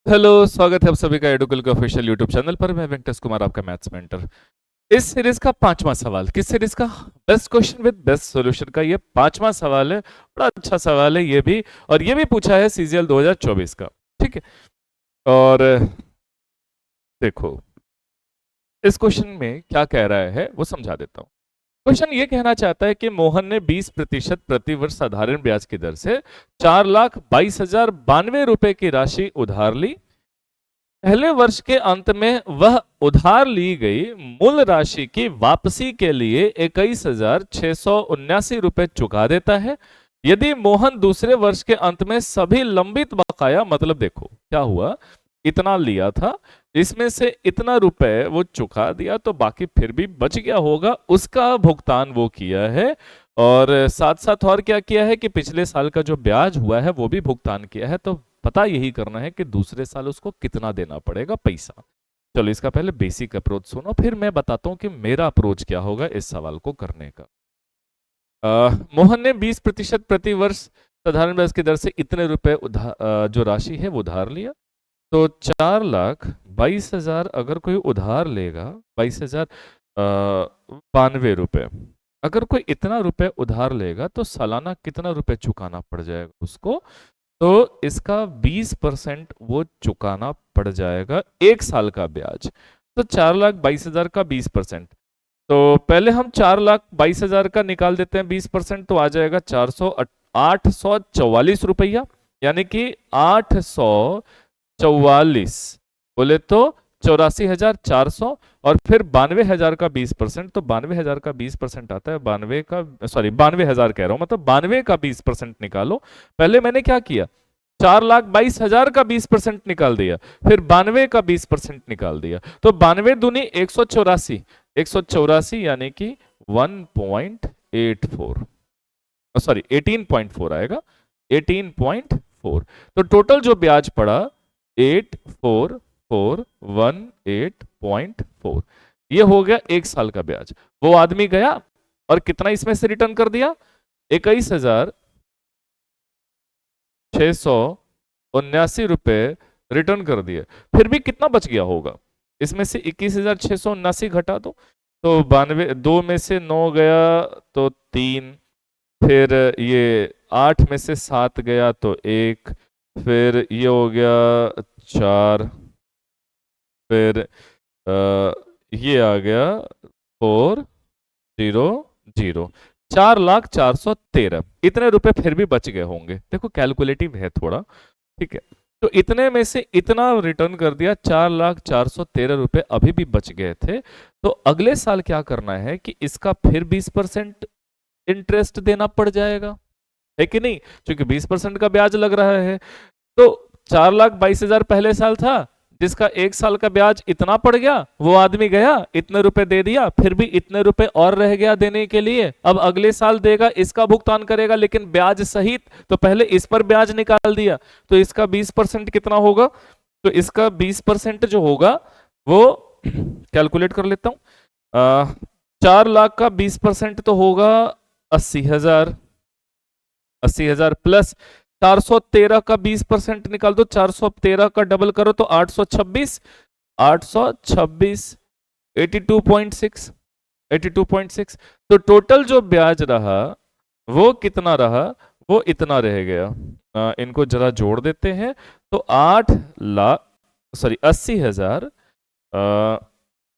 Hello, स्वागत है आप सभी का एडुकल के ऑफिशियल यूट्यूब चैनल पर। मैं वेंकटेश कुमार, आपका मैथ्स मेंटर। इस सीरीज का पांचवा सवाल, किस सीरीज का? Best question with best solution का ये पांचवा सवाल है। बड़ा अच्छा सवाल है ये भी, और ये भी पूछा है सीजीएल 2024 का। ठीक है, और देखो इस क्वेश्चन में क्या कह रहा है वो समझा देता हूँ। क्वेश्चन ये कहना चाहता है कि मोहन ने 20% प्रति वर्ष साधारण ब्याज की दर से 4,22,092 की राशि उधार ली। पहले वर्ष के अंत में वह उधार ली गई मूल राशि की वापसी के लिए 21,679 चुका देता है। यदि मोहन दूसरे वर्ष के अंत में सभी लंबित बकाया, मतलब देखो क्या हुआ, इतना लिया था, इसमें से इतना रुपए वो चुका दिया, तो बाकी फिर भी बच गया होगा, उसका भुगतान वो किया है। और साथ साथ और क्या किया है कि पिछले साल का जो ब्याज हुआ है वो भी भुगतान किया है। तो पता यही करना है कि दूसरे साल उसको कितना देना पड़ेगा पैसा। चलो इसका पहले बेसिक अप्रोच सुनो, फिर मैं बताता हूं कि मेरा अप्रोच क्या होगा इस सवाल को करने का। मोहन ने 20% प्रति वर्ष साधारण ब्याज की दर से इतने रुपए जो राशि है वो उधार लिया। तो 4,22,000 अगर कोई उधार लेगा, 22,092 रुपए, अगर कोई इतना रुपए उधार लेगा तो सालाना कितना रुपए चुकाना पड़ जाएगा उसको? तो इसका 20% वो चुकाना पड़ जाएगा, एक साल का ब्याज। तो 4,22,000 का 20%, तो पहले हम 4,22,000 का निकाल देते हैं 20%, तो आ जाएगा 844 रुपया, यानी कि 844 बोले तो 84,400, और फिर 92,000 का 20%, तो 92,000 का 20% आता है 92 का, सॉरी 92,000 कह रहा हूं, मतलब 92 का 20% निकालो। पहले मैंने क्या किया, 4,22,000 का 20% निकाल दिया, फिर 92 का 20% निकाल दिया, तो 92 दूनी 184, 184 यानी कि 1.84, सॉरी 18.4 आएगा, 18.4। तो टोटल जो ब्याज पड़ा 84,418.4, ये हो गया एक साल का ब्याज। वो आदमी गया और कितना इसमें से रिटर्न कर दिया, 21,679 रिटर्न कर दिए। फिर भी कितना बच गया होगा, इसमें से 21,679 घटा दो, तो 92, 2 में से 9 गया तो 3, फिर ये 8 में से 7 गया तो 1, फिर ये हो गया 4, फिर ये आ गया 4,0,0, 4,04,13, इतने रुपए फिर भी बच गए होंगे। देखो कैलकुलेटिव है थोड़ा, ठीक है। तो इतने में से इतना रिटर्न कर दिया, 4,04,13 अभी भी बच गए थे। तो अगले साल क्या करना है कि इसका फिर 20% इंटरेस्ट देना पड़ जाएगा, है कि नहीं? क्योंकि 20% का ब्याज लग रहा है। तो 4,22,000 पहले साल था, जिसका एक साल का ब्याज इतना पड़ गया, वो आदमी गया इतने रुपए दे दिया, फिर भी इतने रुपए और रह गया देने के लिए। अब अगले साल देगा, इसका भुगतान करेगा लेकिन ब्याज सहित, तो पहले इस पर ब्याज निकाल दिया, तो इसका 20% कितना होगा? तो इसका 20% जो होगा वो कैलकुलेट कर लेता हूं। 4,00,000 का 20% तो होगा 80,000, 80,000 प्लस 413 का 20% निकाल दो, 413 का डबल करो तो 826, 826, 82.6, 82.6। तो टोटल जो ब्याज रहा वो कितना रहा, वो इतना रह गया। इनको जरा जोड़ देते हैं, तो 8,00,000, सॉरी 80,000,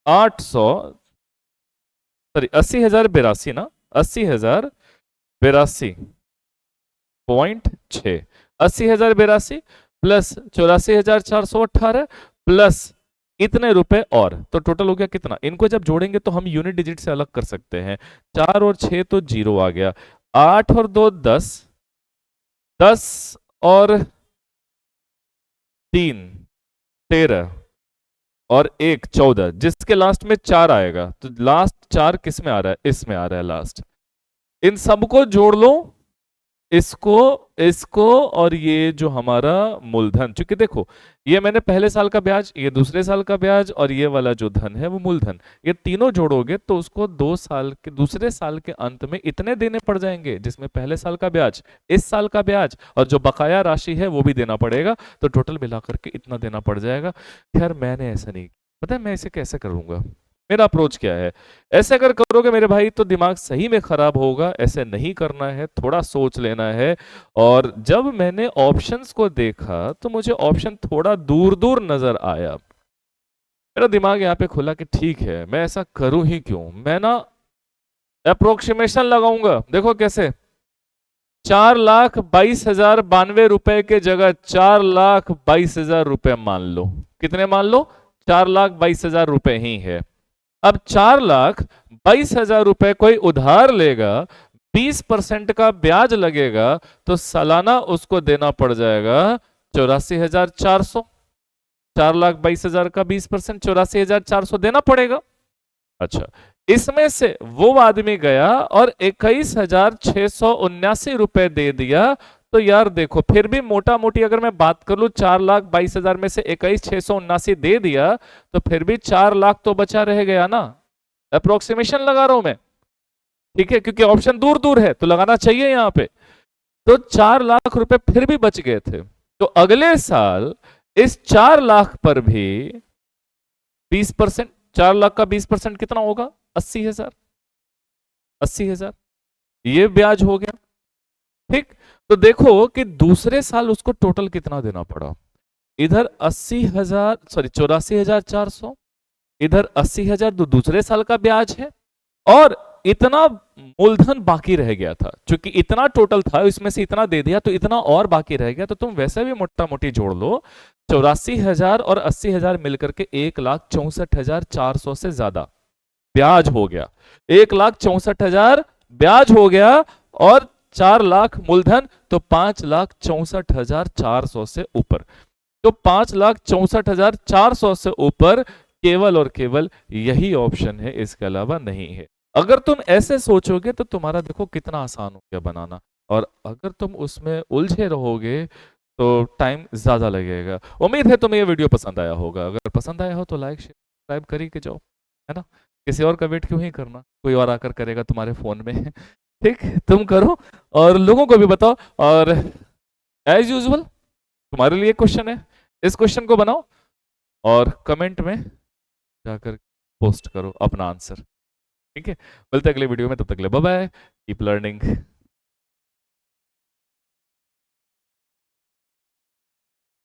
800, सॉरी 80,082 ना, 80,082.6, 80,082 प्लस 84,418 प्लस इतने रुपए और, तो टोटल हो गया कितना? इनको जब जोड़ेंगे तो हम यूनिट डिजिट से अलग कर सकते हैं। 4 और 6 तो 0 आ गया, 8 और 2 10, 10 और 3 13, और 1 14, जिसके लास्ट में 4 आएगा। तो लास्ट 4 किस में आ रहा है? इसमें आ रहा है लास्ट। इन सबको जोड़ लो, इसको इसको और ये जो हमारा मूलधन, क्योंकि देखो ये मैंने पहले साल का ब्याज, ये दूसरे साल का ब्याज, और ये वाला जो धन है वो मूलधन, ये तीनों जोड़ोगे तो उसको 2 साल के दूसरे साल के अंत में इतने देने पड़ जाएंगे, जिसमें पहले साल का ब्याज, इस साल का ब्याज और जो बकाया राशि है वो भी देना पड़ेगा, तो टोटल मिलाकर के इतना देना पड़ जाएगा। खैर मैंने ऐसा नहीं, पता है मैं इसे कैसे करूंगा, मेरा अप्रोच क्या है। ऐसे अगर करोगे मेरे भाई तो दिमाग सही में खराब होगा, ऐसे नहीं करना है, थोड़ा सोच लेना है। और जब मैंने ऑप्शंस को देखा तो मुझे ऑप्शन थोड़ा दूर दूर नजर आया, मेरा दिमाग यहाँ पे खुला कि ठीक है मैं ऐसा करूं ही क्यों, मैं ना अप्रोक्सीमेशन लगाऊंगा। देखो कैसे, 4,22,092 के जगह 4,22,000 मान लो, कितने मान लो, 4,22,000 ही है। अब 4,22,000 कोई उधार लेगा, 20% का ब्याज लगेगा, तो सालाना उसको देना पड़ जाएगा 84,400। 4,22,000 का 20%, 84,400 देना पड़ेगा। अच्छा, इसमें से वो आदमी गया और 21,679 दे दिया, तो यार देखो फिर भी मोटा मोटी अगर मैं बात कर लू, 4,22,000 में से 21,679 दे दिया, तो फिर भी 4 लाख तो बचा रह गया ना। अप्रोक्सीमेशन लगा रहा हूं मैं, ठीक है, क्योंकि ऑप्शन दूर दूर है तो लगाना चाहिए यहां पे। तो 4 लाख फिर भी बच गए थे, तो अगले साल इस 4 लाख पर भी 20%, 4 लाख का 20% कितना होगा, 80,000, 80,000 ये ब्याज हो गया। ठीक, तो देखो कि दूसरे साल उसको टोटल कितना देना पड़ा, इधर 80,000, सॉरी 84,400, इधर 80,000 तो दूसरे साल का ब्याज है, और इतना मूलधन बाकी रह गया था, क्योंकि इतना टोटल था इसमें से इतना दे दिया तो इतना और बाकी रह गया, तो तुम वैसे भी मोटा मोटी जोड़ लो, 84,000 और 80,000 मिलकर के 1,64,400 से ज्यादा ब्याज हो गया, 1,64,000 ब्याज हो गया, और 4 लाख मूलधन, तो 5,64,400 से ऊपर, तो 5,64,400 से ऊपर केवल और केवल यही ऑप्शन है, इसके अलावा नहीं है। अगर तुम ऐसे सोचोगे तो तुम्हारा देखो कितना आसान हो गया बनाना, और अगर तुम उसमें उलझे रहोगे तो टाइम ज्यादा लगेगा। उम्मीद है तुम्हें ये वीडियो पसंद आया होगा, अगर पसंद आया हो तो लाइक शेयर सब्सक्राइब कर ही के जाओ, है ना, किसी और का वेट क्यों ही करना, कोई और आकर करेगा तुम्हारे फोन में। ठीक, तुम करो और लोगों को भी बताओ, और एज यूजुअल तुम्हारे लिए क्वेश्चन है, इस क्वेश्चन को बनाओ और कमेंट में जाकर पोस्ट करो अपना आंसर। ठीक है, मिलते हैं अगले वीडियो में, तब तक के लिए बाय बाय, कीप लर्निंग।